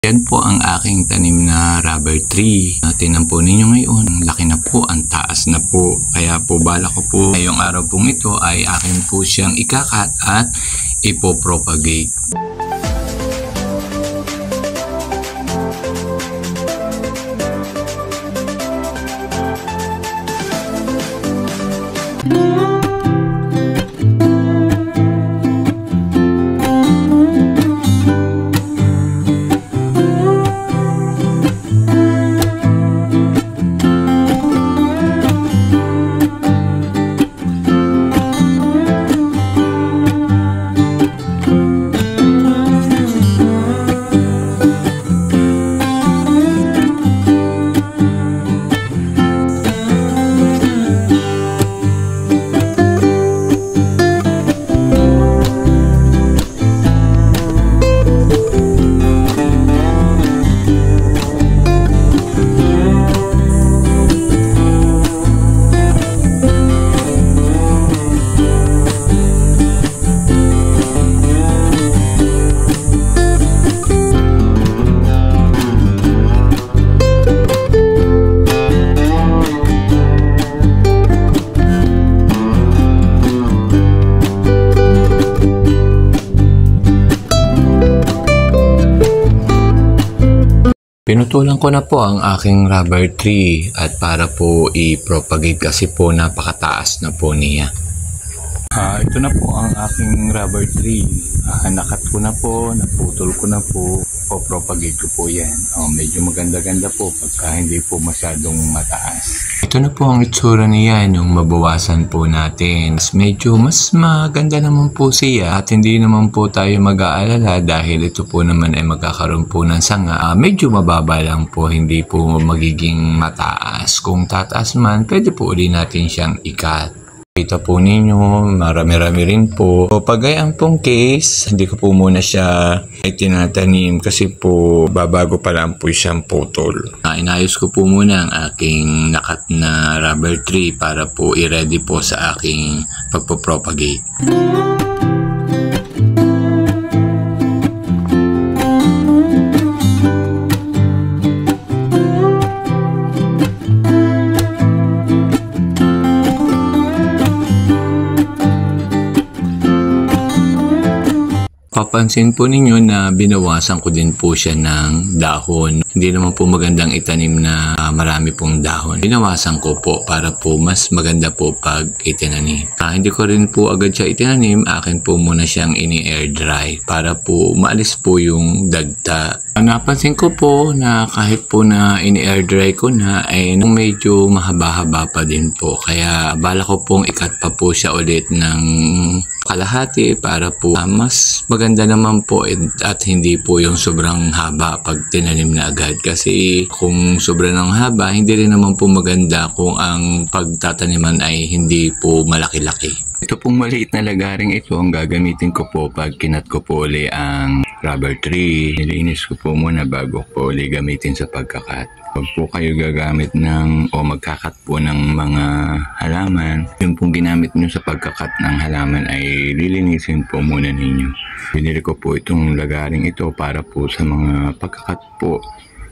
Yan po ang aking tanim na rubber tree. Tingnan po ninyo ngayon, laki na po, ang taas na po. Kaya po bala ko po ngayong araw pong ito ay akin po siyang ikakat at ipopropagate. Pinutulan ko na po ang aking rubber tree at para po i-propagate kasi po napakataas na po niya. Ito na po ang aking rubber tree. Nakat ko na po, naputol ko na po, propagate ko po yan. Medyo maganda-ganda po pagka hindi po masyadong mataas. Ito na po ang itsura niya nung mabawasan po natin. Medyo mas maganda naman po siya at hindi naman po tayo mag-aalala dahil ito po naman ay magkakaroon po ng sanga. Medyo mababa lang po, hindi po magiging mataas. Kung tataas man, pwede po ulit natin siyang ikat. Kita po ninyo, marami-rami rin po. So, pagayang pong case, hindi ko po muna siya itinatanim kasi po babago pa lang po siyang putol. Inayos ko po muna ang aking nakat na rubber tree para po i-ready po sa aking pagpo-propagate. Papansin po ninyo na binawasan ko din po siya ng dahon. Hindi naman po magandang itanim na marami pong dahon. Binawasan ko po para po mas maganda po pag itinanim. Hindi ko rin po agad siya itinanim. Akin po muna siyang ini-air dry para po maalis po yung dagta. Napansin ko po na kahit po na ini-air dry ko na ay medyo mahaba-haba pa din po. Kaya bala ko pong ikat pa po siya ulit ng kalahati para po mas maganda naman po at hindi po yung sobrang haba pag tinanim na agad. Kasi kung sobrang ng haba, hindi rin naman po maganda kung ang pagtataniman ay hindi po malaki-laki. Ito pong maliit na lagaring ito ang gagamitin ko po pag kinat ko po uli ang rubber tree. Nilinis ko po muna bago po uli gamitin sa pagkakat. Pag po kayo gagamit ng o magkakat po ng mga halaman, yung pong ginamit nyo sa pagkakat ng halaman ay lilinisin po muna ninyo. Binili ko po itong lagaring ito para po sa mga pagkakat po.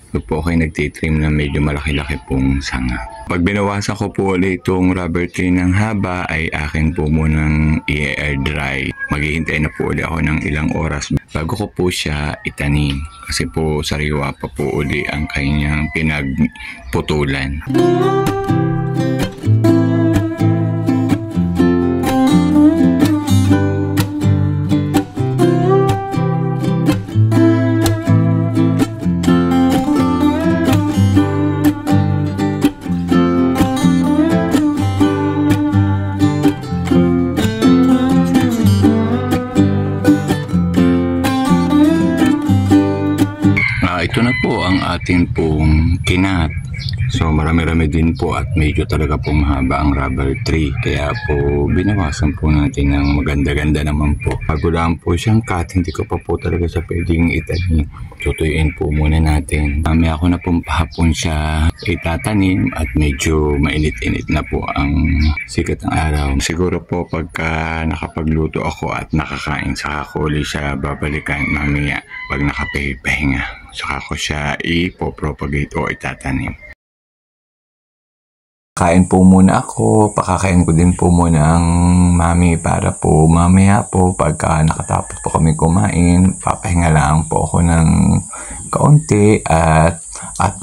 Pag po kayo nagtitrim na medyo malaki-laki pong sanga. Pag binawasan ko po ulit itong rubber tree ng haba ay akin po munang i-air dry. Maghihintay na po ulit ako ng ilang oras bago ko po siya itanim. Kasi po sariwa pa po ulit ang kanyang pinagputulan. Ito na po ang ating pong kinat. So marami-rami din po at medyo talaga po mahaba ang rubber tree. Kaya po binawasan po natin ng maganda-ganda naman po. Bago lang po siyang cut, hindi ko pa po talaga siya pwedeng itanim. Tutuyuin po muna natin. Mamaya ako na pong pahapon siya itatanim at medyo mainit-init na po ang sikat ng araw. Siguro po pagka nakapagluto ako at nakakain, saka ko ulit siya babalikan mamaya pag nakapahinga. saka ko siya ipopropagate o itatanim. Kain po muna ako, pakakain ko din po muna ang mami para po mamaya po pagka nakatapos po kami kumain, papahinga lang po ako ng kaunti at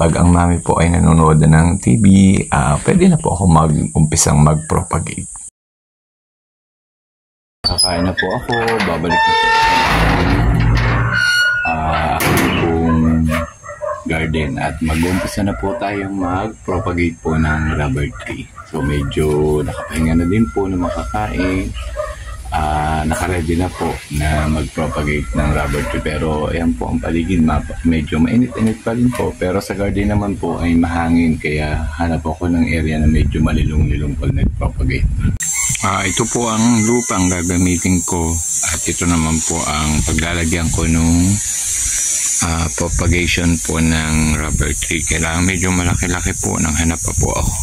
pag ang mami po ay nanonood ng TV, pwede na po ako mag-umpisang mag-propagate. Kakain na po ako, babalik na po akong garden at mag-umpisa na po tayong mag-propagate po ng rubber tree. So medyo nakapahinga na din po na makakain. Naka-ready na po na mag-propagate ng rubber tree, pero ayan po ang paligid, medyo mainit-init pa rin po, pero sa garden naman po ay mahangin, kaya hanap ako ng area na medyo malilong-lilong pag nag-propagate. Ito po ang lupang gagamitin ko at ito naman po ang paglalagyan ko nung propagation po ng rubber tree. Kailangan medyo malaki-laki po, nang hanap pa po ako.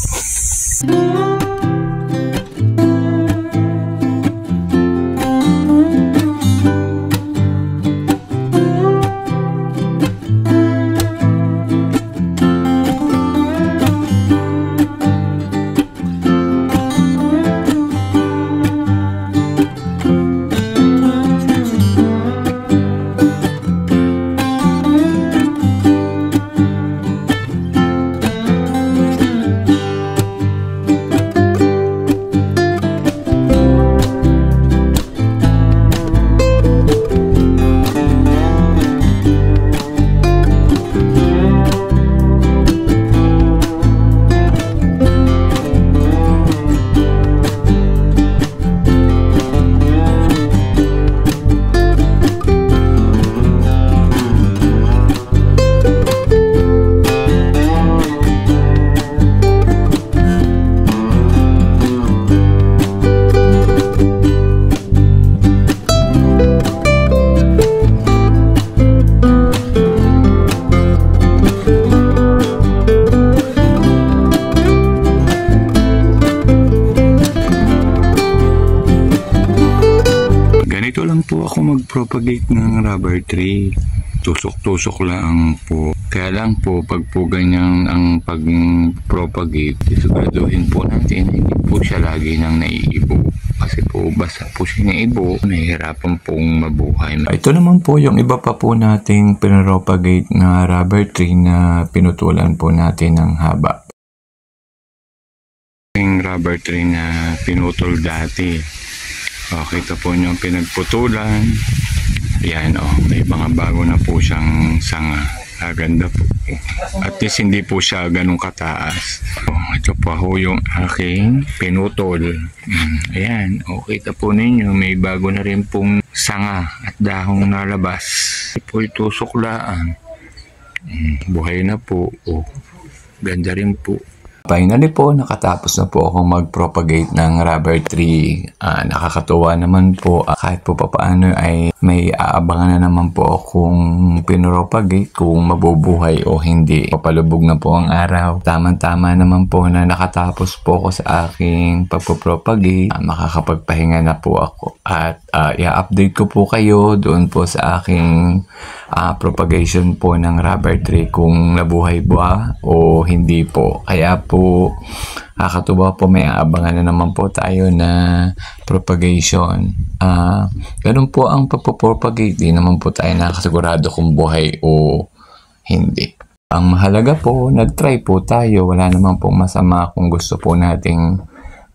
Ganito lang po ako mag-propagate ng rubber tree. Tusok-tusok lang po. Kaya lang po, pag po ganyan ang pag-propagate, siguraduhin po natin, hindi po siya lagi nang naiibo. Kasi po, basta po siya naiibo, nahihirapan pong mabuhay. Ito naman po yung iba pa po nating pinropagate na rubber tree na pinutulan po natin ng haba. Yung rubber tree na pinutol dati. Kita po nyo ang pinagputulan. Yan may mga bago na po siyang sanga. Ganda po. At least hindi po siya ganun kataas. Ito po yung aking pinutol. Ayan, kita po ninyo, may bago na rin pong sanga at dahong nalabas. Ito po itusuklaan. Buhay na po. Ganda rin po. Finally po, nakatapos na po akong mag-propagate ng rubber tree. Nakakatuwa naman po. Kahit po papaano ay may aabangan na naman po akong pinropagate kung mabubuhay o hindi. Papalubog na po ang araw. Tama-tama naman po na nakatapos po ako sa aking pagpropagate. Makakapagpahinga na po ako. At i-update ko po kayo doon po sa aking propagation po ng rubber tree kung nabuhay ba o hindi po. Kaya po kakatuwa po, may aabangan na naman po tayo na propagation. Ganun po ang pagpropagate. Di naman po tayo nakasigurado kung buhay o hindi. Ang mahalaga po, nag-try po tayo. Wala naman pong masama kung gusto po nating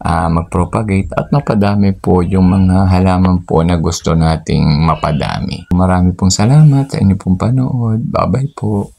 mag-propagate at mapadami po yung mga halaman po na gusto nating mapadami. Marami pong salamat sa inyong pong panood. Bye-bye po.